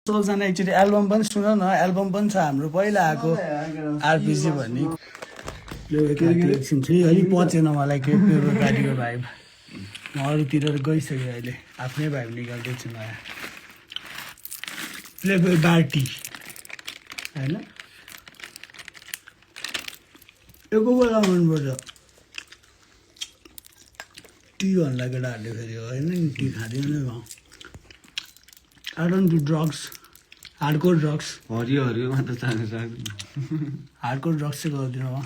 सबजना एकचोटि एल्बम पनि सुन न एल्बम पनि छ हाम्रो पहिला आएको आरपिसी भन्ने एकछिन फेरि अलिक पचेन मलाई के पेपर गाडीको भाइब म अरूतिर गइसकेँ अहिले आफ्नै भाइब निकाल्दैछु नयाँ फ्लेभर बार्टी होइन यो को बेला मनपर्छ टी भन्ला केटाहरूले फेरि होइन नि टी खाँदैन नि म I don't do drugs hardcore drugs हरियो हरियो मात्र चाहनु सक्दैन हार्डकोर ड्रग्स चाहिँ गर्दिनँ म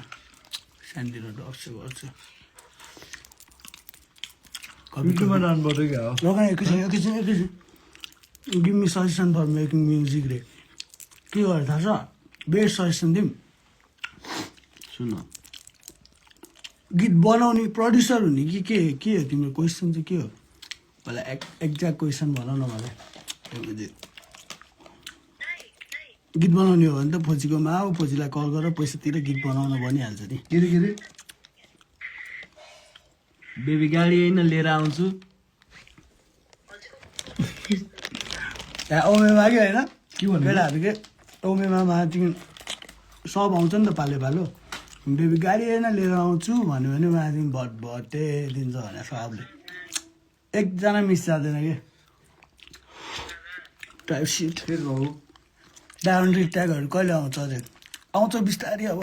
सानोतिनो ड्रग्स चाहिँ गर्छु युट्युबमा डाउन पर्यो क्या हो लगाएँ एकैछिन give me suggestion for making music रे के गर्यो थाहा छ बेस्ट सजेसन दिउँ सुन गीत बनाउने प्रड्युसर हुने कि के हो तिम्रो क्वेसन चाहिँ के हो मलाई एक्ज्याक्ट क्वेसन भन न मलाई गीत बनाउने हो भने त फोचीकोमा आऊ फोचीलाई कल गर पैसा तिर गीत बनाउन भनिहाल्छ नि के रे बेबी गाडी होइन लिएर आउँछु यहाँ ओमेमा कि होइन के भन्नु केटाहरू के ओमेमा तिमी सब आउँछ नि त पाले पालो बेबी गाडी होइन लिएर आउँछु भन्यो भने माथि भट्टे दिन्छ भने सबले एकजना मिस जाँदैन कि टाइप सिट डाउन ट्यागहरू कहिले आउँछ अझै आउँछ बिस्तारै अब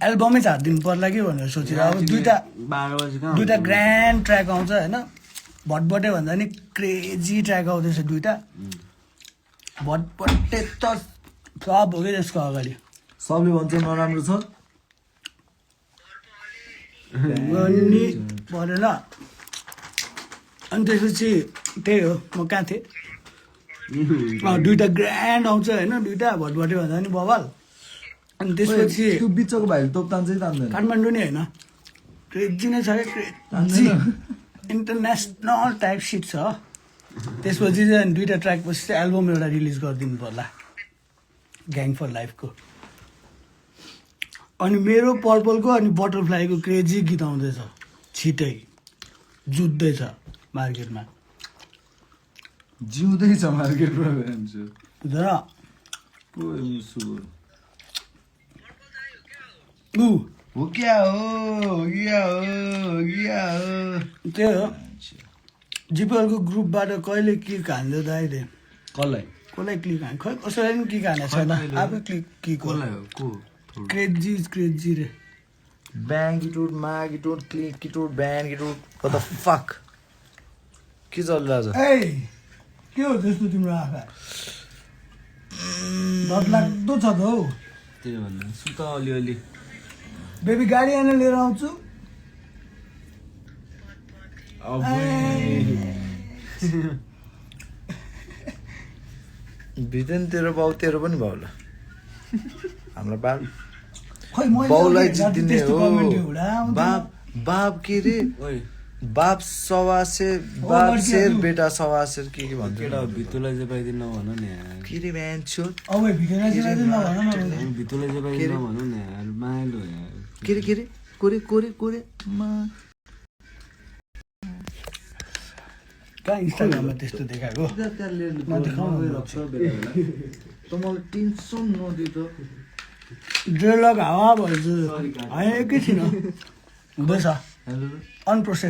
एल्बमै झारिदिनु पर्ला कि भनेर सोचेर अब दुइटा ग्रान्ड ट्र्याक आउँछ होइन भटबटे भन्दा नि क्रेजी ट्र्याक आउँदैछ दुइटा भटबटे त फ्लप हो कि त्यसको अगाडि सबले भन्छ नराम्रो छ अनि परेन अनि त्यसपछि त्यही हो म कहाँ थिएँ दुइटा ग्रान्ड आउँछ होइन दुइटा भटबटे भन्दा नि बवाल अनि त्यसपछि त्यो बिचको भाइले तोप तान्छै तान्दैन काठमाडौँ नै होइन क्रेजी नै छ क्या क्रेजी इन्टरनेसनल टाइप सिट छ त्यसपछि चाहिँ दुइटा ट्र्याक पछि चाहिँ एल्बम एउटा रिलिज गरिदिनु पर्ला ग्याङ फर लाइफको अनि मेरो पर्पलको अनि बटरफ्लाईको क्रेजी गीत आउँदैछ छिटै जुत्दैछ मार्केटमा जिउँदैछ मार्केटमा बुझ्दैन हो क्या हो त्यही हो जिपीएलको ग्रुपबाट कहिले क्लिक हान्थ्यो त अहिले कसलाई क्लिक हान् खै कसैलाई पनि क्लिक हानेको छैन आफै क्लिक क्रेजी रे ब्याङ्गिटुड मागिटुड क्लिकिटुड ब्याङ्गिटुड what the fuck के चलिरहेछ ए के हो त्यस्तो तिम्रो आँखा डरलाग्दो छ त हौ त्यही भन्दा सुत अलिअलि बेबी गाडी आएर लिएर आउँछु भिजन तेरो बाउ तेरो पनि बाउला हाम्रो बाब खै बाउलाई जितिने हो बाप के रे बाप सवासेर बाप शेर बेटा सवासेर के भन्छ केटा भितुलाई चाहिँ पाइदिनु भन नि के रे भ्यान्छु अब भिडियोलाई चाहिँ नभन न भितुलाई चाहिँ पाइदिनु भन नि माइलो के रे कोरे कहाँ इन्स्टाग्राममा त्यस्तो देखाएको मलाई टेन्सन नदियो त ड्रेलक हावा भएछ होइन एकैछिन हुँदैछ अनप्रोसेस